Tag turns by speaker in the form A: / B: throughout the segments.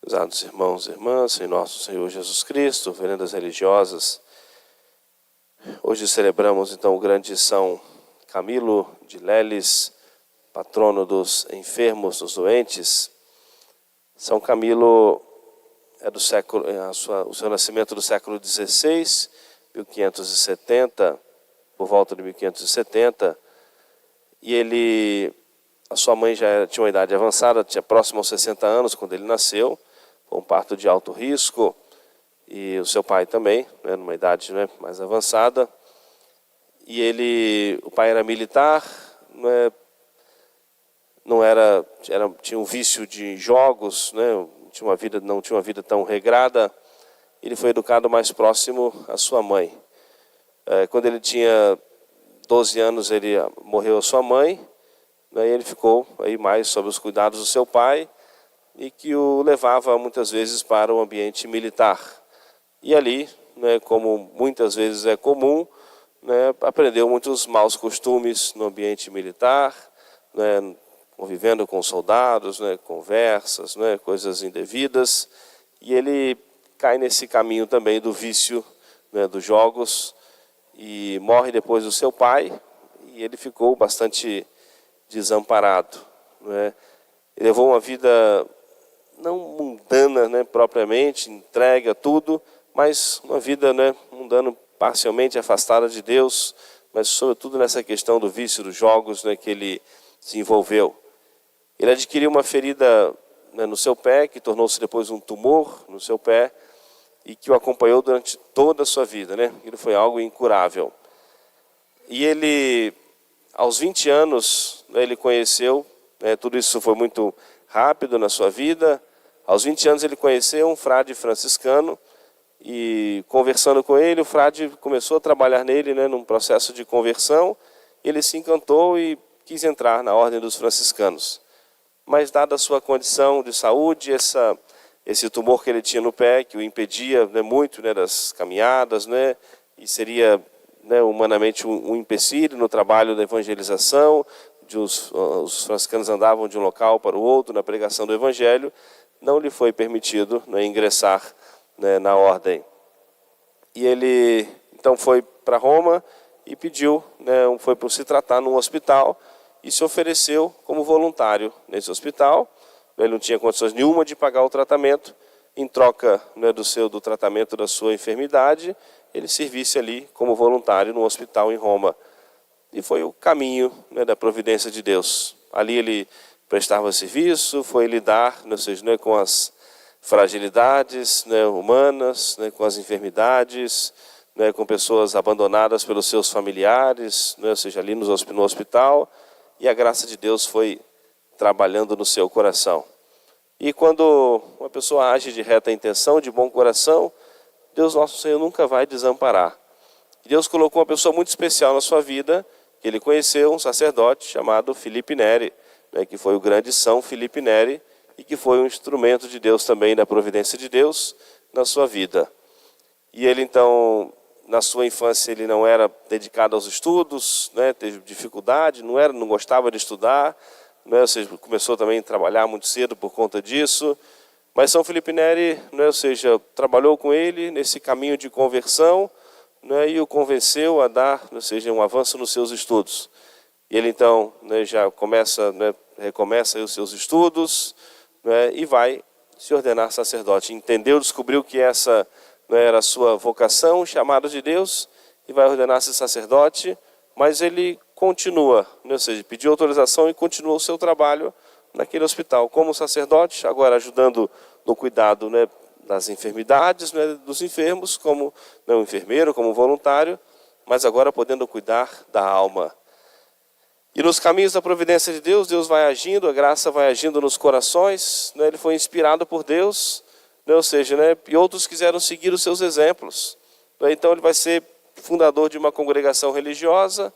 A: Prezados irmãos e irmãs, em nosso Senhor Jesus Cristo, veredas religiosas, hoje celebramos então o grande São Camilo de Leles, patrono dos enfermos, dos doentes. São Camilo é do século, o seu nascimento do século XVI, 1570, por volta de 1570, e a sua mãe já tinha uma idade avançada, tinha próximo aos 60 anos quando ele nasceu, foi um parto de alto risco, e o seu pai também, numa idade mais avançada. E o pai era militar, tinha um vício de jogos, não tinha uma vida tão regrada. Ele foi educado mais próximo à sua mãe. Quando ele tinha 12 anos, morreu a sua mãe, e ele ficou aí mais sob os cuidados do seu pai, e que o levava muitas vezes para o ambiente militar. E ali, como muitas vezes é comum, aprendeu muitos maus costumes no ambiente militar, convivendo com soldados, conversas, coisas indevidas, e ele cai nesse caminho também do vício, dos jogos, e morre depois do seu pai, e ele ficou bastante desamparado. Ele levou uma vida não mundana, propriamente, entregue a tudo, mas uma vida mundana, parcialmente afastada de Deus, mas sobretudo nessa questão do vício dos jogos que ele se envolveu. Ele adquiriu uma ferida no seu pé, que tornou-se depois um tumor no seu pé, e que o acompanhou durante toda a sua vida. Ele foi algo incurável. E ele, aos 20 anos, ele conheceu, tudo isso foi muito rápido na sua vida. Aos 20 anos ele conheceu um frade franciscano, e conversando com ele, o frade começou a trabalhar nele, num processo de conversão. Ele se encantou e quis entrar na ordem dos franciscanos. Mas dada a sua condição de saúde, esse tumor que ele tinha no pé, que o impedia muito das caminhadas, e seria humanamente um empecilho no trabalho da evangelização, os franciscanos andavam de um local para o outro na pregação do evangelho, não lhe foi permitido ingressar na ordem. E ele então foi para Roma e pediu, foi para se tratar num hospital, e se ofereceu como voluntário nesse hospital. Ele não tinha condições nenhuma de pagar o tratamento. Em troca do tratamento da sua enfermidade, ele servisse ali como voluntário no hospital em Roma. E foi o caminho da providência de Deus. Ali ele prestava serviço, foi lidar, ou seja, com as fragilidades humanas, com as enfermidades, com pessoas abandonadas pelos seus familiares, ou seja, ali no hospital, e a graça de Deus foi trabalhando no seu coração. E quando uma pessoa age de reta intenção, de bom coração, Deus nosso Senhor nunca vai desamparar. E Deus colocou uma pessoa muito especial na sua vida, que ele conheceu, um sacerdote chamado Filipe Neri, que foi o grande São Filipe Neri, e que foi um instrumento de Deus também, da providência de Deus, na sua vida. E ele então, na sua infância, ele não era dedicado aos estudos, teve dificuldade, não gostava de estudar, ou seja, começou também a trabalhar muito cedo por conta disso. Mas São Filipe Neri, ou seja, trabalhou com ele nesse caminho de conversão, e o convenceu a dar, ou seja, um avanço nos seus estudos. E ele então já recomeça os seus estudos, e vai se ordenar sacerdote. Entendeu, descobriu que essa era a sua vocação, chamado de Deus, e vai ordenar-se sacerdote, mas ele continua, ou seja, pediu autorização e continuou o seu trabalho naquele hospital, como sacerdote, agora ajudando no cuidado das enfermidades dos enfermos, como enfermeiro, como voluntário, mas agora podendo cuidar da alma. E nos caminhos da providência de Deus, Deus vai agindo, a graça vai agindo nos corações, ele foi inspirado por Deus, ou seja, e outros quiseram seguir os seus exemplos. Então ele vai ser fundador de uma congregação religiosa,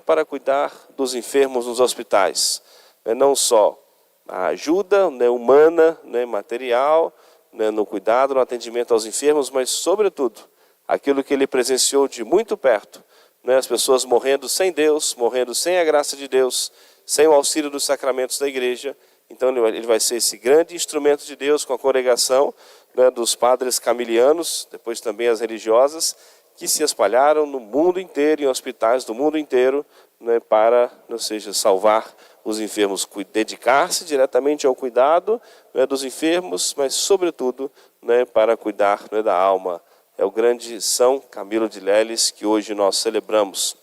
A: para cuidar dos enfermos nos hospitais. Não só a ajuda humana, material, no cuidado, no atendimento aos enfermos, mas sobretudo aquilo que ele presenciou de muito perto, as pessoas morrendo sem Deus, morrendo sem a graça de Deus, sem o auxílio dos sacramentos da igreja, Então ele vai ser esse grande instrumento de Deus com a congregação, né, dos padres camilianos, depois também as religiosas, que se espalharam no mundo inteiro, em hospitais do mundo inteiro, né, para, ou seja, salvar os enfermos, dedicar-se diretamente ao cuidado, né, dos enfermos, mas sobretudo, né, para cuidar, né, da alma. É o grande São Camilo de Leles que hoje nós celebramos.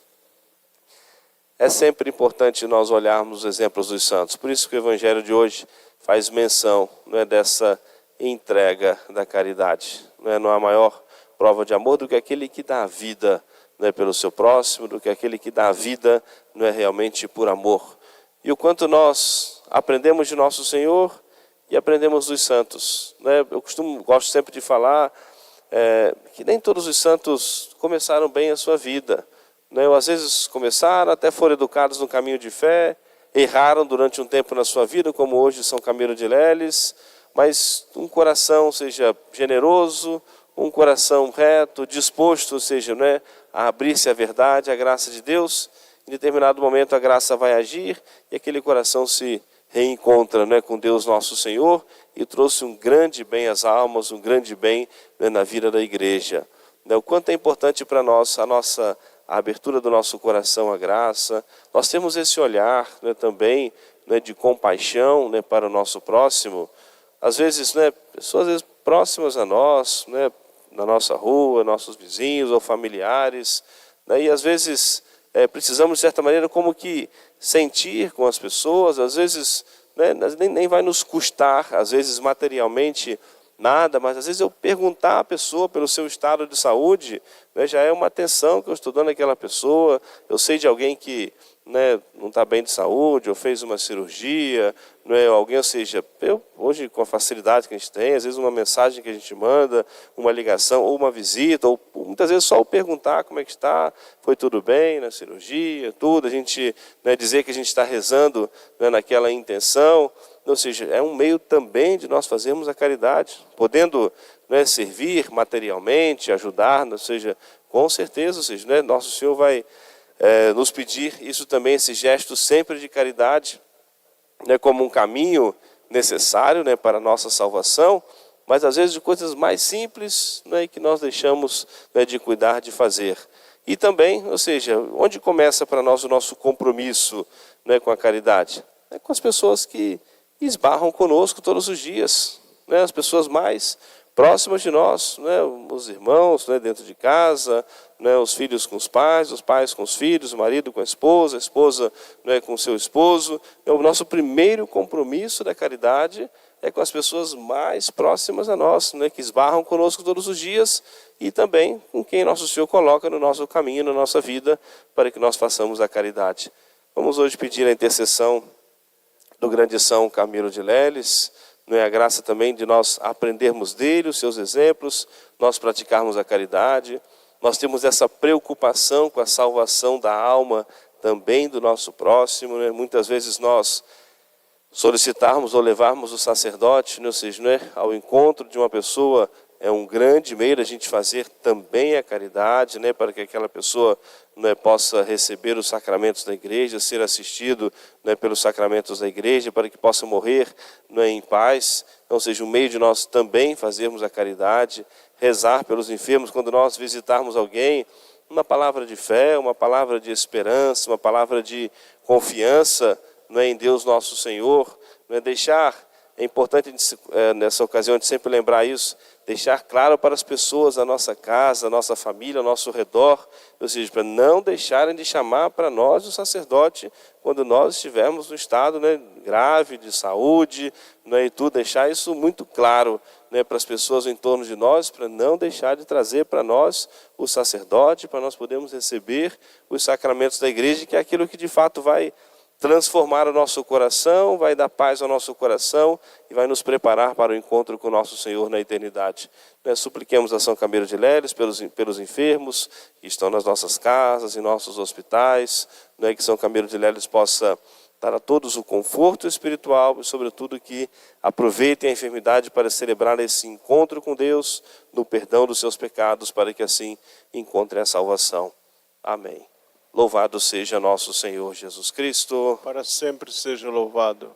A: É sempre importante nós olharmos os exemplos dos santos. Por isso que o Evangelho de hoje faz menção, né, dessa entrega da caridade. Não há maior prova de amor do que aquele que dá a vida, né, pelo seu próximo, do que aquele que dá a vida, não é realmente por amor. E o quanto nós aprendemos de nosso Senhor e aprendemos dos santos. Né? Gosto sempre de falar que nem todos os santos começaram bem a sua vida. Né? Ou às vezes começaram, até foram educados no caminho de fé, erraram durante um tempo na sua vida, como hoje São Camilo de Leles, mas um coração seja generoso, um coração reto, disposto, ou seja, né, a abrir-se à verdade, à graça de Deus. Em determinado momento a graça vai agir e aquele coração se reencontra, né, com Deus nosso Senhor e trouxe um grande bem às almas, um grande bem, né, na vida da igreja. Né, o quanto é importante para nós a abertura do nosso coração à graça. Nós temos esse olhar, né, também, né, de compaixão, né, para o nosso próximo. Às vezes, né, pessoas às vezes próximas a nós, né, na nossa rua, nossos vizinhos ou familiares, né, e às vezes precisamos, de certa maneira, como que sentir com as pessoas. Às vezes, né, nem vai nos custar, às vezes materialmente, nada, mas às vezes eu perguntar à pessoa pelo seu estado de saúde, né, já é uma atenção que eu estou dando àquela pessoa. Eu sei de alguém que, né, não está bem de saúde, ou fez uma cirurgia, não é, alguém, ou seja, hoje com a facilidade que a gente tem, às vezes uma mensagem que a gente manda, uma ligação, ou uma visita, ou muitas vezes só o perguntar como é que está, foi tudo bem na cirurgia, tudo, a gente, né, dizer que a gente está rezando, né, naquela intenção. Ou seja, é um meio também de nós fazermos a caridade, podendo, né, servir materialmente, ajudar, ou seja, com certeza, ou seja, né, nosso Senhor vai nos pedir isso também, esse gesto sempre de caridade, né, como um caminho necessário, né, para a nossa salvação, mas às vezes de coisas mais simples, né, que nós deixamos, né, de cuidar, de fazer. E também, ou seja, onde começa para nós o nosso compromisso, né, com a caridade? É com as pessoas que esbarram conosco todos os dias, né, as pessoas mais próximas de nós, né, os irmãos, né, dentro de casa, né, os filhos com os pais com os filhos, o marido com a esposa, né, com o seu esposo. O nosso primeiro compromisso da caridade é com as pessoas mais próximas a nós, né, que esbarram conosco todos os dias e também com quem nosso Senhor coloca no nosso caminho, na nossa vida, para que nós façamos a caridade. Vamos hoje pedir a intercessão do grande São Camilo de Leles, não é, a graça também de nós aprendermos dele, os seus exemplos, nós praticarmos a caridade. Nós temos essa preocupação com a salvação da alma também do nosso próximo, né? Muitas vezes nós solicitarmos ou levarmos o sacerdote, né, ou seja, né, ao encontro de uma pessoa, é um grande meio da gente fazer também a caridade, né, para que aquela pessoa, né, possa receber os sacramentos da igreja, ser assistido, né, pelos sacramentos da igreja, para que possa morrer, né, em paz. Então, seja um meio de nós também fazermos a caridade, rezar pelos enfermos quando nós visitarmos alguém, uma palavra de fé, uma palavra de esperança, uma palavra de confiança, não é, em Deus nosso Senhor. Não é, é importante nessa ocasião de sempre lembrar isso, deixar claro para as pessoas da nossa casa, da nossa família, ao nosso redor, ou seja, para não deixarem de chamar para nós o sacerdote quando nós estivermos no estado, né, grave de saúde, né, e tudo, deixar isso muito claro, né, para as pessoas em torno de nós, para não deixar de trazer para nós o sacerdote, para nós podermos receber os sacramentos da igreja, que é aquilo que de fato vai transformar o nosso coração, vai dar paz ao nosso coração e vai nos preparar para o encontro com o nosso Senhor na eternidade. Supliquemos a São Camilo de Leles pelos enfermos que estão nas nossas casas, em nossos hospitais, que São Camilo de Leles possa dar a todos o conforto espiritual e, sobretudo, que aproveitem a enfermidade para celebrar esse encontro com Deus, no perdão dos seus pecados, para que assim encontrem a salvação. Amém. Louvado seja nosso Senhor Jesus Cristo.
B: Para sempre seja louvado.